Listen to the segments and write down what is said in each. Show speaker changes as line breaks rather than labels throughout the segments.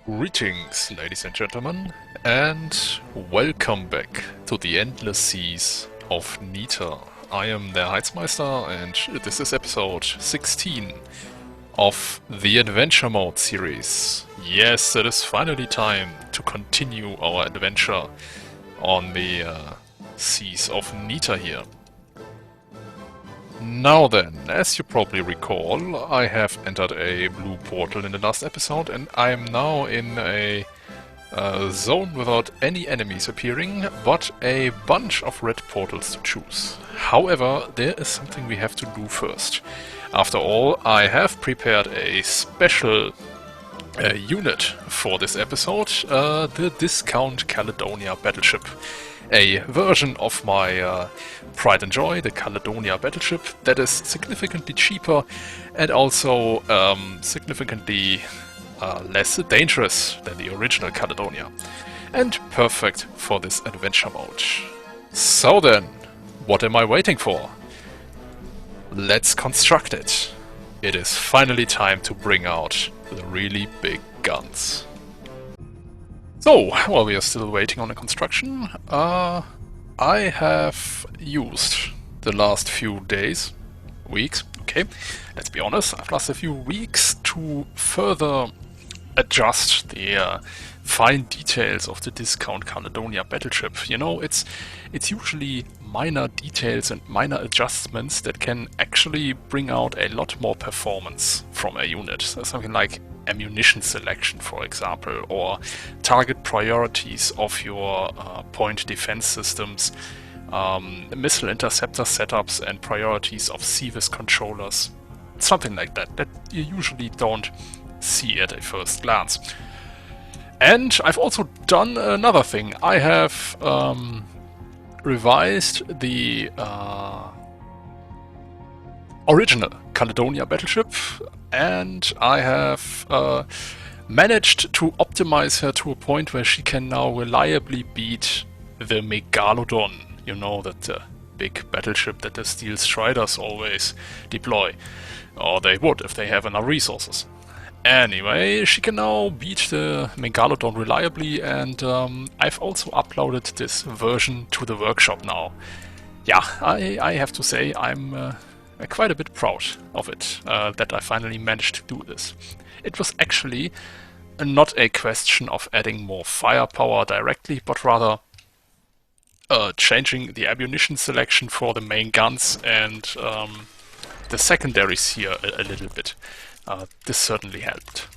Greetings, ladies and gentlemen, and welcome back to the endless seas of Nita. I am the Heizmeister, and this is episode 16 of the Adventure Mode series. Yes, it is finally time to continue our adventure on the seas of Nita here. Now then, as you probably recall, I have entered a blue portal in the last episode, and I am now in a zone without any enemies appearing, but a bunch of red portals to choose. However, there is something we have to do first. After all, I have prepared a special unit for this episode, the Discount Caledonia Battleship. A version of my pride and joy, the Caledonia Battleship, that is significantly cheaper and also significantly less dangerous than the original Caledonia, and perfect for this adventure mode. So then, what am I waiting for? Let's construct it. It is finally time to bring out the really big guns. So, while we are still waiting on the construction, I have used the last few days, weeks, okay, let's be honest, I've lost a few weeks to further adjust the fine details of the Discount Caledonia Battleship. You know, it's usually minor details and minor adjustments that can actually bring out a lot more performance from a unit. So something like ammunition selection, for example, or target priorities of your point defense systems, missile interceptor setups and priorities of CVIS controllers. Something like that you usually don't see at a first glance. And I've also done another thing. I have revised the original Caledonia Battleship, and I have managed to optimize her to a point where she can now reliably beat the Megalodon. You know, that big battleship that the Steel Striders always deploy. Or they would if they have enough resources. Anyway, she can now beat the Megalodon reliably, and I've also uploaded this version to the workshop now. Yeah, I have to say I'm quite a bit proud of it, that I finally managed to do this. It was actually not a question of adding more firepower directly, but rather changing the ammunition selection for the main guns and the secondaries here a little bit. This certainly helped.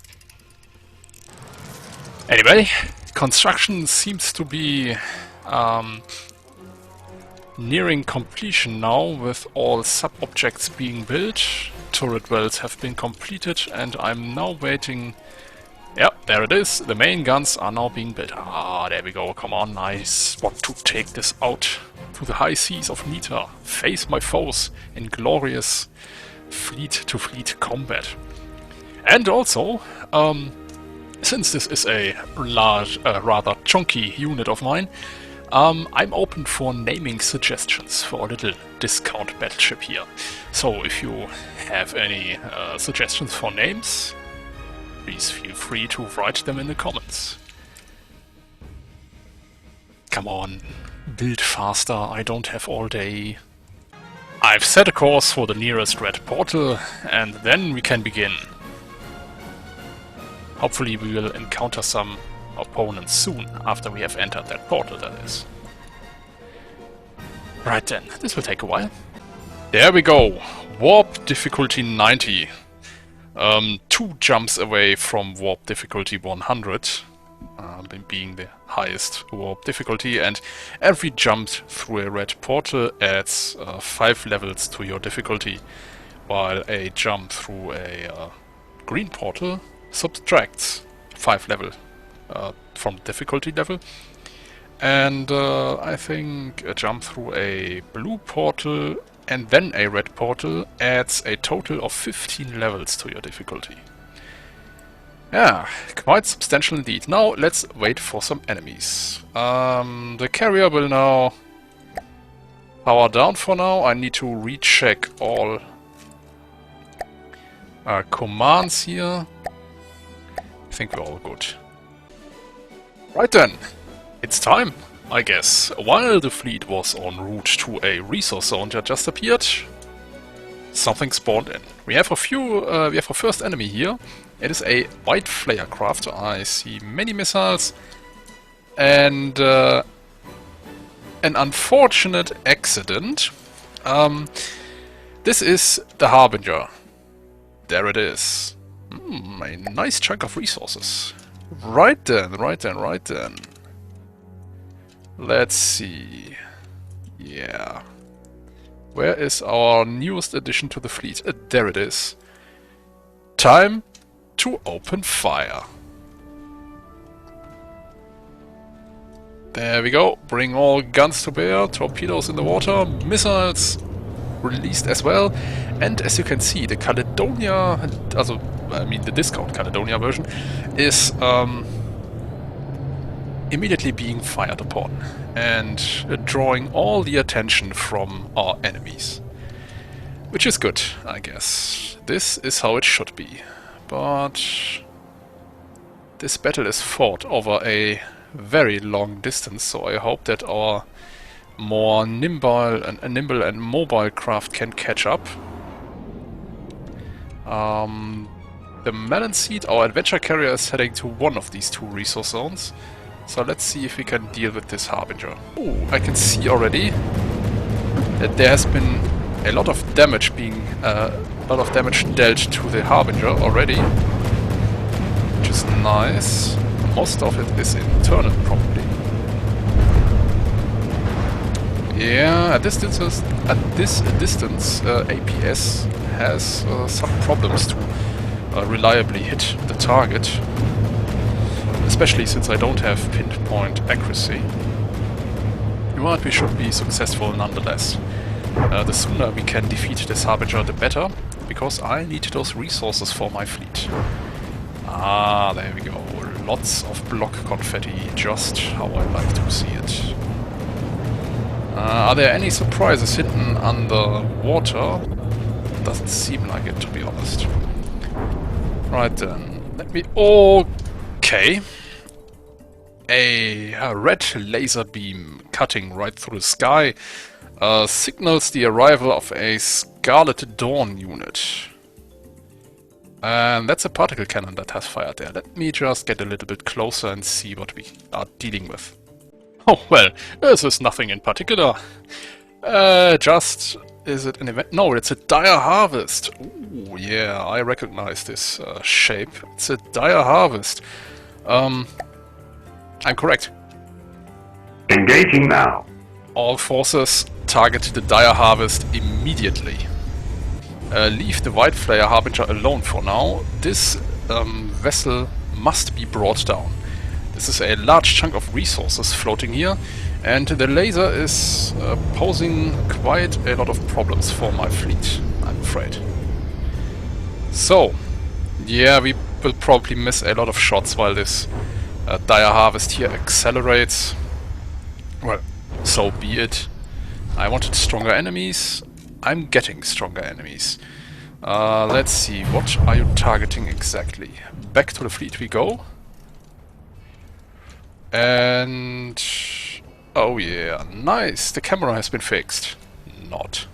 Anyway, construction seems to be nearing completion now, with all sub-objects being built. Turret wells have been completed, and I'm now waiting. Yep, there it is. The main guns are now being built. Ah, there we go. Come on, I want to take this out to the high seas of Nita. Face my foes in glorious fleet-to-fleet combat. And also, since this is a large, rather chunky unit of mine, I'm open for naming suggestions for a little discount battleship here. So if you have any suggestions for names, please feel free to write them in the comments. Come on, build faster, I don't have all day. I've set a course for the nearest red portal, and then we can begin. Hopefully we will encounter some opponents soon, after we have entered that portal, that is. Right then, this will take a while. There we go! Warp difficulty 90. 2 jumps away from warp difficulty 100, being the highest warp difficulty, and every jump through a red portal adds 5 levels to your difficulty, while a jump through a green portal subtracts 5 level from difficulty level, and I think a jump through a blue portal and then a red portal adds a total of 15 levels to your difficulty. Yeah, quite substantial indeed. Now let's wait for some enemies. The carrier will now power down for now. I need to recheck all commands here. I think we're all good. Right then, it's time, I guess. While the fleet was en route to a resource zone that just appeared, something spawned in. We have our first enemy here. It is a white flare craft. I see many missiles and an unfortunate accident. This is the Harbinger. There it is. A nice chunk of resources. Right then. Let's see. Yeah. Where is our newest addition to the fleet? There it is. Time to open fire. There we go. Bring all guns to bear. Torpedoes in the water. Missiles released as well. And as you can see, the Caledonia, the discount Caledonia version, is immediately being fired upon and drawing all the attention from our enemies. Which is good, I guess. This is how it should be. But this battle is fought over a very long distance, so I hope that our more nimble and mobile craft can catch up. The Melon Seed, our adventure carrier, is heading to one of these two resource zones. So let's see if we can deal with this Harbinger. Oh, I can see already that there has been a lot of damage dealt to the Harbinger already, which is nice. Most of it is internal, probably. Yeah, at this distance, APS has some problems to reliably hit the target, especially since I don't have pinpoint accuracy. But we should be successful nonetheless. The sooner we can defeat this Harbinger, the better, because I need those resources for my fleet. Ah, there we go. Lots of block confetti, just how I like to see it. Are there any surprises hidden under water? Doesn't seem like it, to be honest. Right then, let me... Okay. A red laser beam cutting right through the sky signals the arrival of a Scarlet Dawn unit. And that's a particle cannon that has fired there. Let me just get a little bit closer and see what we are dealing with. Oh, well, this is nothing in particular. Is it an event? No, it's a dire harvest. Ooh, yeah, I recognize this shape. It's a dire harvest. I'm correct.
Engaging now.
All forces target the dire harvest immediately. Leave the White Flare Harbinger alone for now. This vessel must be brought down. This is a large chunk of resources floating here, and the laser is posing quite a lot of problems for my fleet, I'm afraid. So, yeah, we will probably miss a lot of shots while this dire harvest here accelerates. Well, so be it. I wanted stronger enemies. I'm getting stronger enemies. Let's see, what are you targeting exactly? Back to the fleet we go. And... oh yeah, nice! The camera has been fixed. Not.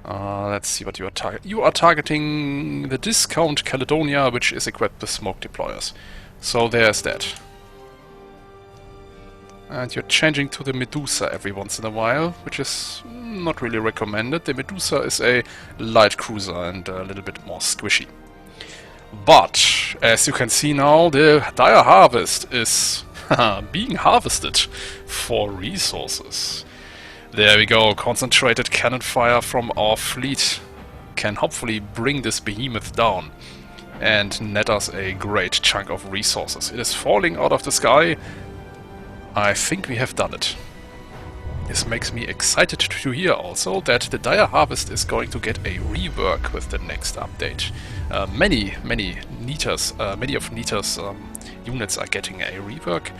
Let's see what you are targeting. You are targeting the discount Caledonia, which is equipped with smoke deployers. So there's that. And you're changing to the Medusa every once in a while, which is not really recommended. The Medusa is a light cruiser and a little bit more squishy. But, as you can see now, the dire harvest is being harvested for resources. There we go, concentrated cannon fire from our fleet can hopefully bring this behemoth down and net us a great chunk of resources. It is falling out of the sky. I think we have done it. This makes me excited to hear also that the dire harvest is going to get a rework with the next update. Many of Nita's units are getting a rework,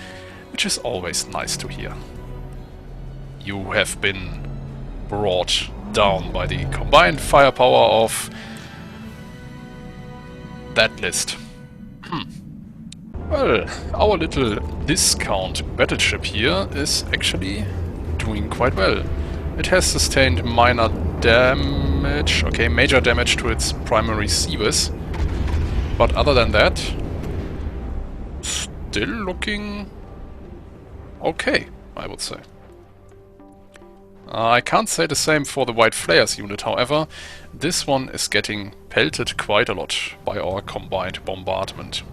which is always nice to hear. You have been brought down by the combined firepower of that list. Well, our little discount battleship here is actually doing quite well. It has sustained minor damage, okay, major damage to its primary seaways. But other than that, still looking okay, I would say. I can't say the same for the White Flares unit, however. This one is getting pelted quite a lot by our combined bombardment.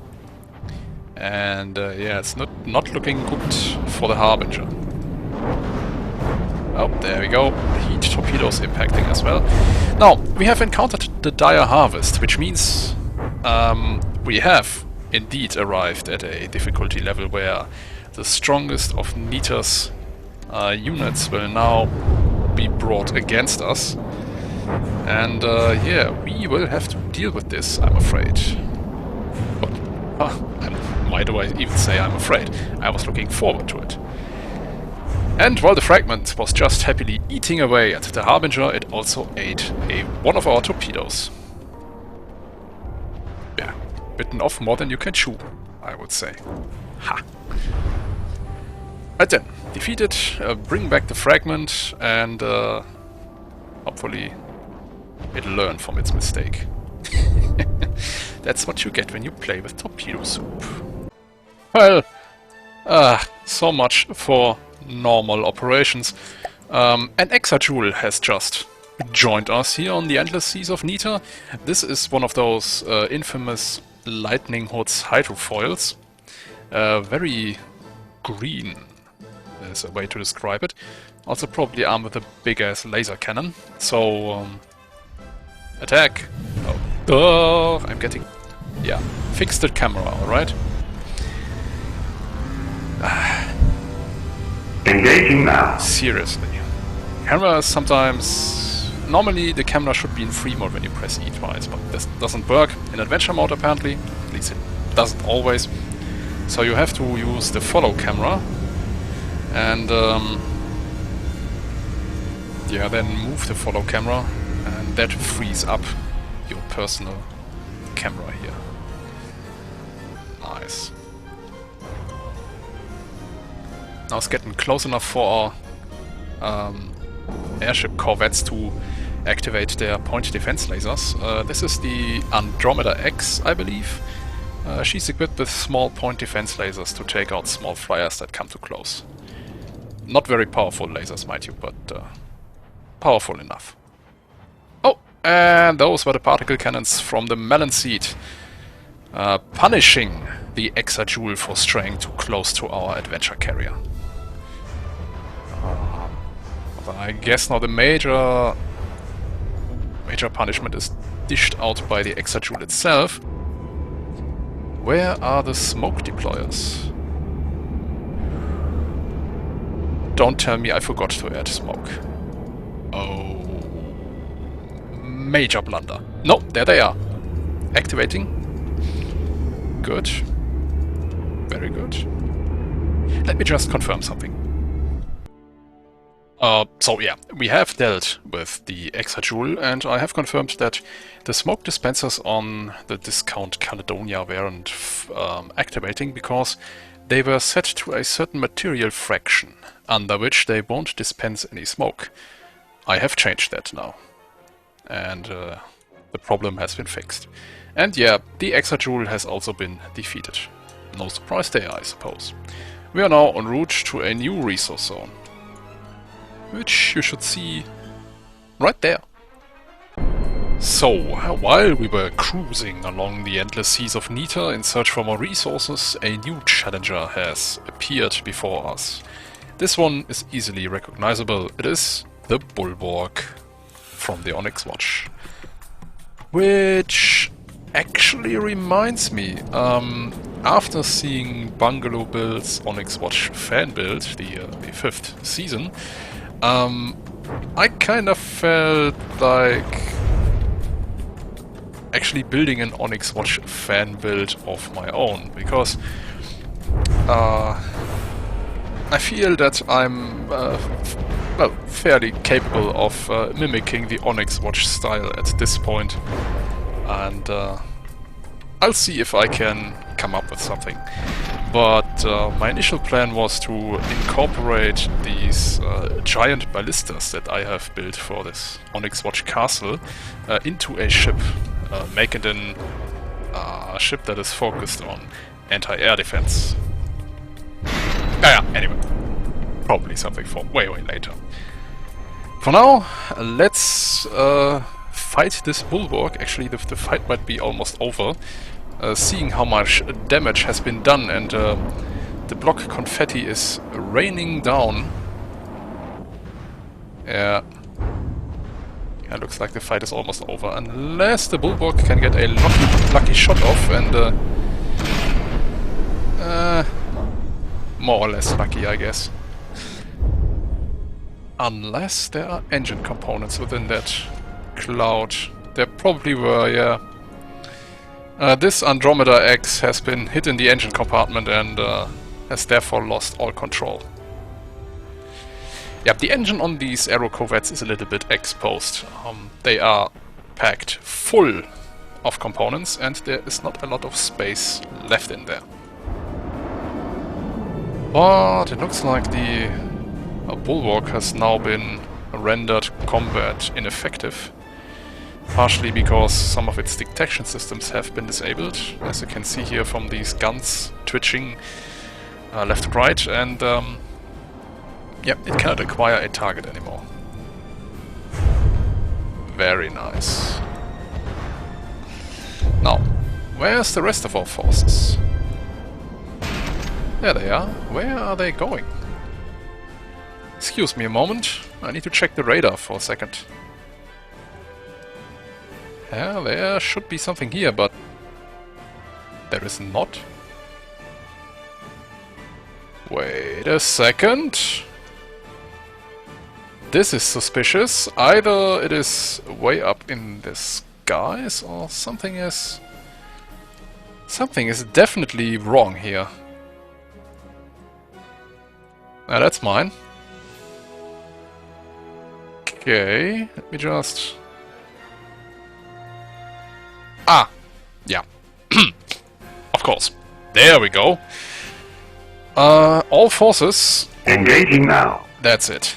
And yeah, it's not looking good for the Harbinger. Oh, there we go. Heat torpedoes impacting as well. Now, we have encountered the dire harvest, which means we have indeed arrived at a difficulty level where the strongest of Nita's units will now be brought against us. And yeah, we will have to deal with this, I'm afraid. But, why do I even say I'm afraid? I was looking forward to it. And while the fragment was just happily eating away at the Harbinger, it also ate one of our torpedoes. Yeah, bitten off more than you can chew, I would say. Ha! Right then, defeat it, bring back the fragment, and hopefully it'll learn from its mistake. That's what you get when you play with torpedo soup. Well, so much for normal operations. An exajoule has just joined us here on the endless seas of Nita. This is one of those infamous lightning hoods hydrofoils. Very green is a way to describe it. Also probably armed with a big-ass laser cannon. So, attack! Oh, I'm getting... yeah, fix the camera, alright?
Engaging now.
Seriously. Camera sometimes... normally the camera should be in free mode when you press E twice, but this doesn't work in adventure mode apparently. At least it doesn't always. So you have to use the follow camera. And yeah, then move the follow camera. And that frees up your personal camera here. Nice. Now it's getting close enough for our airship corvettes to activate their point defense lasers. This is the Andromeda X, I believe. She's equipped with small point defense lasers to take out small flyers that come too close. Not very powerful lasers, mind you, but powerful enough. Oh, and those were the particle cannons from the melon seed, punishing the exajoule for straying too close to our adventure carrier. But I guess now the major punishment is dished out by the exajoule itself. Where are the smoke deployers? Don't tell me I forgot to add smoke. Oh, major blunder. No, there they are. Activating. Good. Very good. Let me just confirm something. So yeah, we have dealt with the exajoule, and I have confirmed that the smoke dispensers on the discount Caledonia weren't activating because they were set to a certain material fraction, under which they won't dispense any smoke. I have changed that now, and the problem has been fixed. And yeah, the exajoule has also been defeated. No surprise there, I suppose. We are now en route to a new resource zone, which you should see right there. So, while we were cruising along the endless seas of Nita in search for more resources, a new challenger has appeared before us. This one is easily recognizable. It is the Bulwark from the Onyx Watch. Which actually reminds me, after seeing Bungalow Build's Onyx Watch fan build, the 5th season, I kind of felt like actually building an Onyx Watch fan build of my own, because I feel that I'm well, fairly capable of mimicking the Onyx Watch style at this point, and I'll see if I can come up with something. But my initial plan was to incorporate these giant ballistas that I have built for this Onyx Watch castle into a ship, make it a ship that is focused on anti-air defense. Yeah, anyway, probably something for way later. For now, let's fight this bulwark. Actually, the fight might be almost over. Seeing how much damage has been done and the block confetti is raining down. Yeah. Yeah, looks like the fight is almost over. Unless the bulwark can get a lucky shot off and more or less lucky, I guess. Unless there are engine components within that cloud. There probably were, yeah. This Andromeda X has been hit in the engine compartment and has therefore lost all control. Yeah, the engine on these aero corvettes is a little bit exposed. They are packed full of components and there is not a lot of space left in there. But it looks like the bulwark has now been rendered combat ineffective. Partially because some of its detection systems have been disabled, as you can see here from these guns twitching left and right, and yeah, it cannot acquire a target anymore. Very nice. Now, where's the rest of our forces? There they are. Where are they going? Excuse me a moment, I need to check the radar for a second. Yeah, there should be something here, but there is not. Wait a second. This is suspicious. Either it is way up in the skies, or something is definitely wrong here. Now that's mine. Okay, let me just... Ah! Yeah. Of course. There we go. All forces...
Engaging now.
That's it.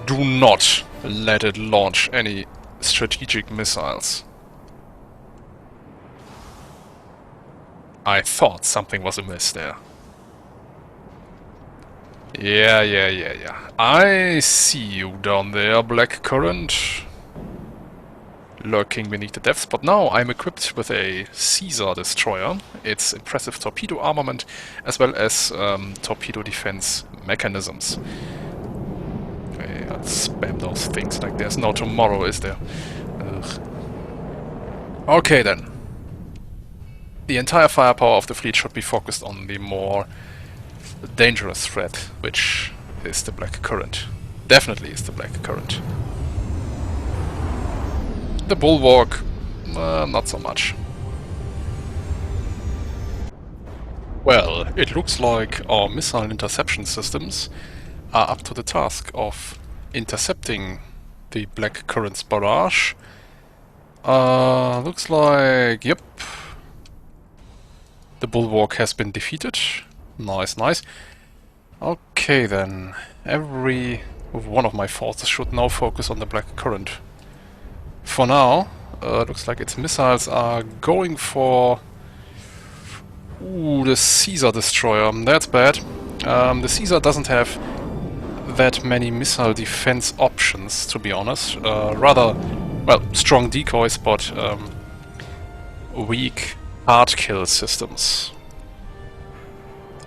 Do not let it launch any strategic missiles. I thought something was amiss there. Yeah. I see you down there, Black Current. Lurking beneath the depths, but now I'm equipped with a Caesar destroyer, its impressive torpedo armament, as well as torpedo defense mechanisms. Okay, let's spam those things like there's no tomorrow, is there? Ugh. Okay then. The entire firepower of the fleet should be focused on the more dangerous threat, which is the Black Current. Definitely is the Black Current. The bulwark, not so much. Well, it looks like our missile interception systems are up to the task of intercepting the Black Current's barrage. Looks like, yep. The bulwark has been defeated. Nice. Okay then, every one of my forces should now focus on the Black Current. For now, looks like its missiles are going for... Ooh, the Caesar destroyer. That's bad. The Caesar doesn't have that many missile defense options, to be honest. Rather, well, strong decoys, but weak hard kill systems.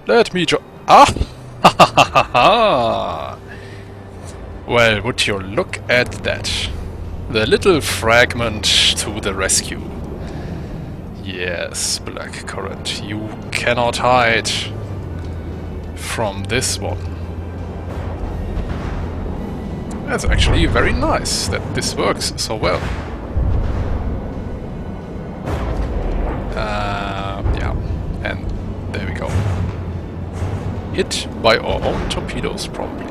Let me Ah! Well, would you look at that. The little fragment to the rescue. Yes, Black Current, you cannot hide from this one. That's actually very nice that this works so well. Yeah, and there we go. Hit by our own torpedoes, probably.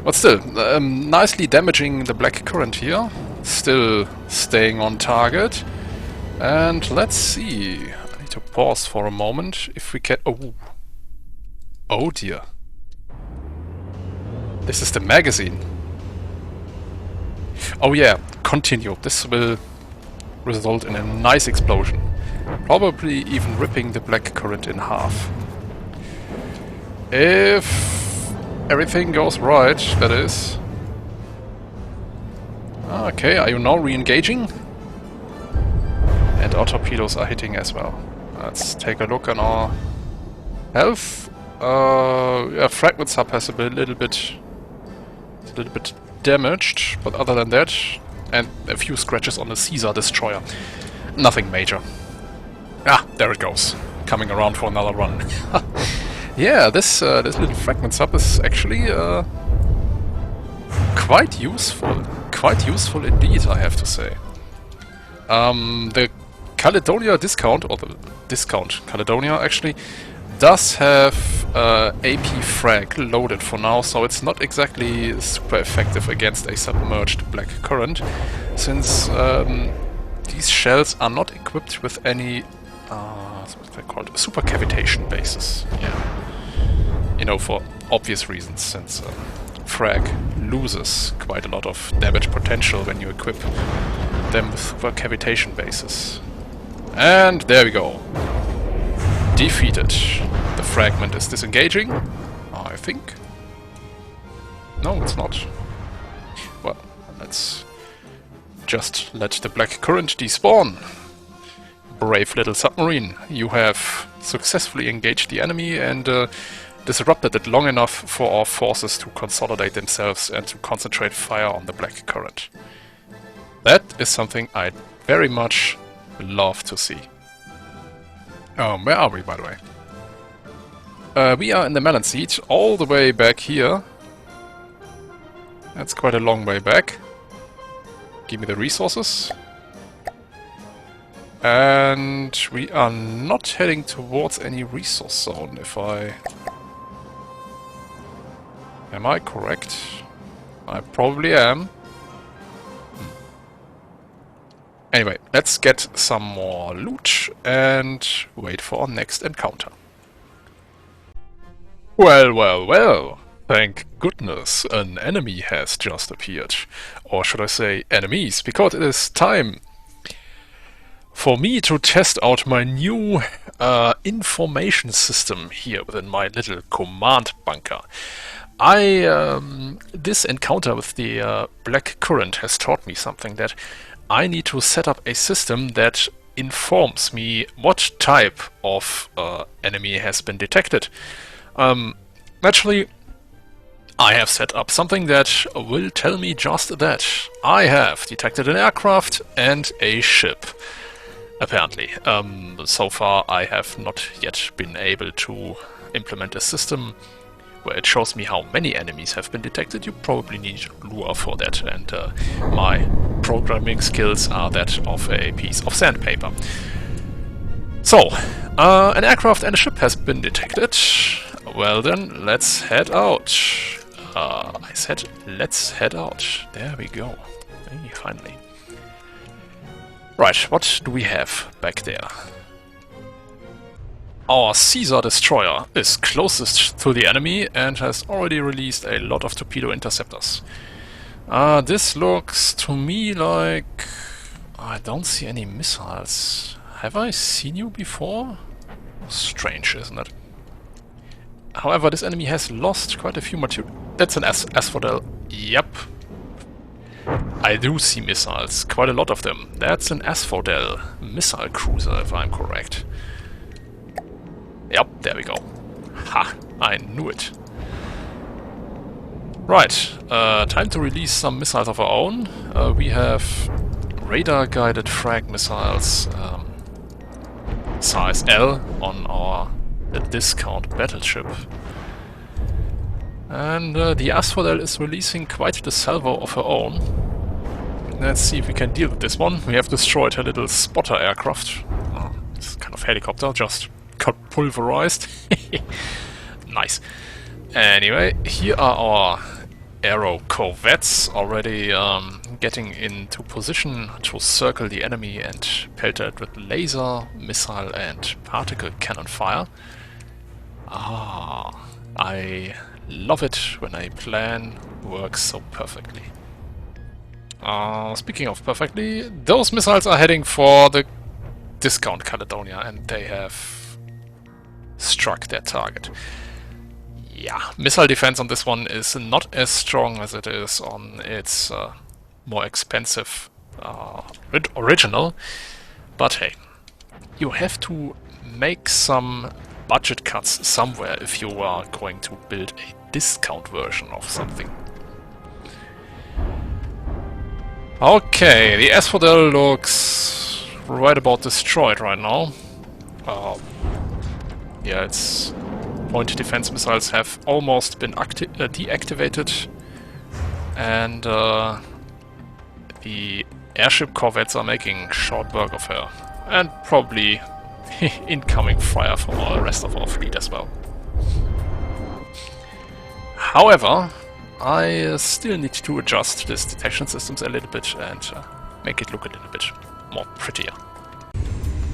But still, nicely damaging the Black Current here. Still staying on target. And let's see. I need to pause for a moment if we can... Oh. Oh dear. This is the magazine. Oh yeah, continue. This will result in a nice explosion. Probably even ripping the black current in half. If everything goes right, that is. Okay, are you now re-engaging? And our torpedoes are hitting as well. Let's take a look on our health. Yeah, fragment sub has a little bit damaged, but other than that, and a few scratches on the Caesar destroyer. Nothing major. Ah, there it goes, coming around for another run. Yeah, this little fragment sub is actually quite useful. Quite useful indeed, I have to say. The Caledonia discount, or the discount Caledonia actually, does have AP frag loaded for now, so it's not exactly super effective against a submerged black current, since these shells are not equipped with any, what's they called, super cavitation bases. Yeah. You know, for obvious reasons, since frag loses quite a lot of damage potential when you equip them with super cavitation bases. And there we go. Defeated. The fragment is disengaging, I think. No, it's not. Well, let's just let the black current despawn. Brave little submarine. You have successfully engaged the enemy and disrupted it long enough for our forces to consolidate themselves and to concentrate fire on the black current. That is something I'd very much love to see. Where are we, by the way? We are in the melon seat, all the way back here. That's quite a long way back. Give me the resources. And we are not heading towards any resource zone, if I... Am I correct? I probably am. Anyway, let's get some more loot and wait for our next encounter. Well, well, well! Thank goodness an enemy has just appeared. Or should I say enemies, because it is time for me to test out my new information system here within my little command bunker. This encounter with the black current has taught me something, that I need to set up a system that informs me what type of enemy has been detected. Naturally, I have set up something that will tell me just that. I have detected an aircraft and a ship, apparently. So far I have not yet been able to implement a system where it shows me how many enemies have been detected. You probably need Lua for that, and my programming skills are that of a piece of sandpaper. So, an aircraft and a ship has been detected. Well then, let's head out. I said, let's head out. There we go. Hey, finally. Right, what do we have back there? Our Caesar destroyer is closest to the enemy and has already released a lot of torpedo interceptors. This looks to me like... I don't see any missiles. Have I seen you before? Strange, isn't it? However, this enemy has lost quite a few material... That's an asphodel. Yep. I do see missiles. Quite a lot of them. That's an asphodel missile cruiser, if I'm correct. Yep, there we go. Ha! I knew it. Right, time to release some missiles of our own. We have radar-guided frag missiles, size L, on our discount battleship. And the asphodel is releasing quite the salvo of her own. Let's see if we can deal with this one. We have destroyed her little spotter aircraft. This kind of helicopter just got pulverized. Nice. Anyway, here are our aero corvettes already getting into position to circle the enemy and pelter it with laser, missile and particle cannon fire. Ah, I love it when a plan works so perfectly. Speaking of perfectly, those missiles are heading for the Discount Caledonia and they have struck their target. Yeah, missile defense on this one is not as strong as it is on its more expensive original, but hey, you have to make some budget cuts somewhere if you are going to build a discount version of something. Okay, the FtD looks right about destroyed right now. Yeah, its point defense missiles have almost been deactivated, and the airship corvettes are making short work of her, and probably incoming fire from the rest of our fleet as well. However, I still need to adjust this detection systems a little bit and make it look a little bit more prettier.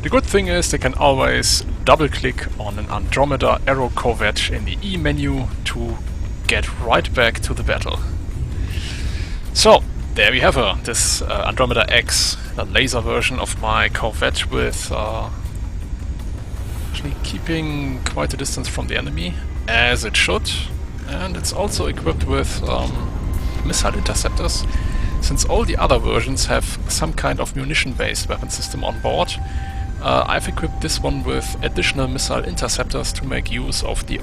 The good thing is they can always double-click on an Andromeda Aero Corvette in the E menu to get right back to the battle. So, there we have her, this Andromeda X, the laser version of my Corvette with actually keeping quite a distance from the enemy, as it should. And it's also equipped with missile interceptors. Since all the other versions have some kind of munition-based weapon system on board, I've equipped this one with additional missile interceptors to make use of the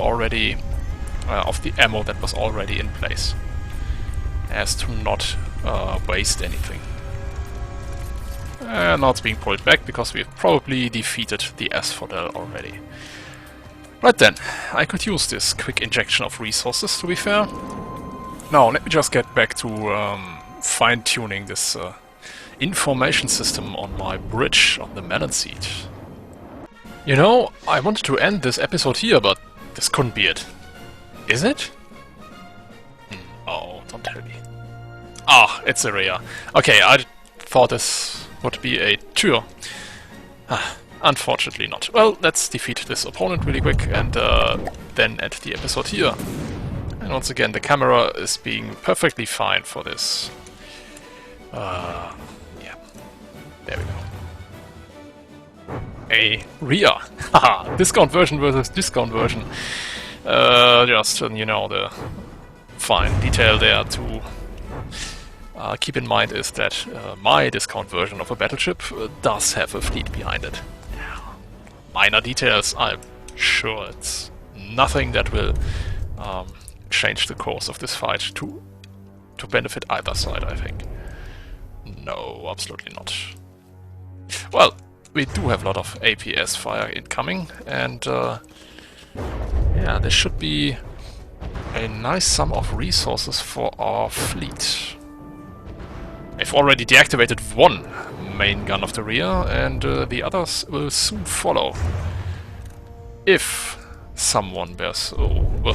ammo that was already in place, as to not waste anything. Now it's being pulled back because we've probably defeated the FtD already. Right then, I could use this quick injection of resources, to be fair. Now, let me just get back to fine-tuning this information system on my bridge on the melon seed. You know, I wanted to end this episode here, but this couldn't be it. Is it? Oh, don't tell me. Ah, it's a rear. Okay, I thought this would be a tour. Unfortunately not. Well, let's defeat this opponent really quick and then end the episode here. And once again, the camera is being perfectly fine for this. Yeah, there we go. A rear. Haha, discount version versus discount version. Just, you know, the fine detail there to keep in mind is that my discount version of a battleship does have a fleet behind it. Minor details, I'm sure it's nothing that will change the course of this fight to benefit either side, I think. No, absolutely not. Well, we do have a lot of APS fire incoming, and yeah, there should be a nice sum of resources for our fleet. I've already deactivated one main gun of the rear, and the others will soon follow. If someone was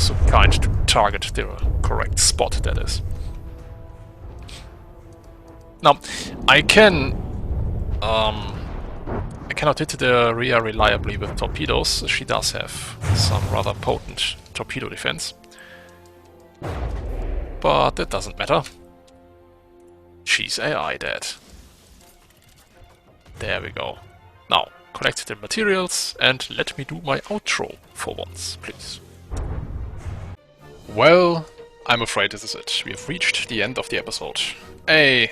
so kind to target the correct spot, that is. Now, I cannot hit the rear reliably with torpedoes. She does have some rather potent torpedo defense. But that doesn't matter. She's AI dead. There we go. Now, collect the materials and let me do my outro for once, please. Well, I'm afraid this is it. We have reached the end of the episode. A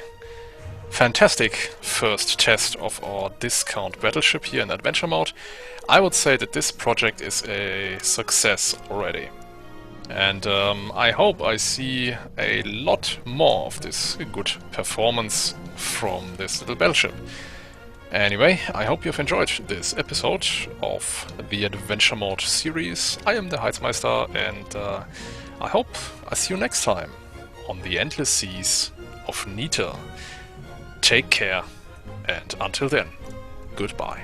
fantastic first test of our discount battleship here in adventure mode. I would say that this project is a success already. And I hope I see a lot more of this good performance from this little battleship. Anyway, I hope you've enjoyed this episode of the Adventure Mode series. I am the Heizmeister, and I hope I see you next time on the endless seas of Nita. Take care, and until then, goodbye.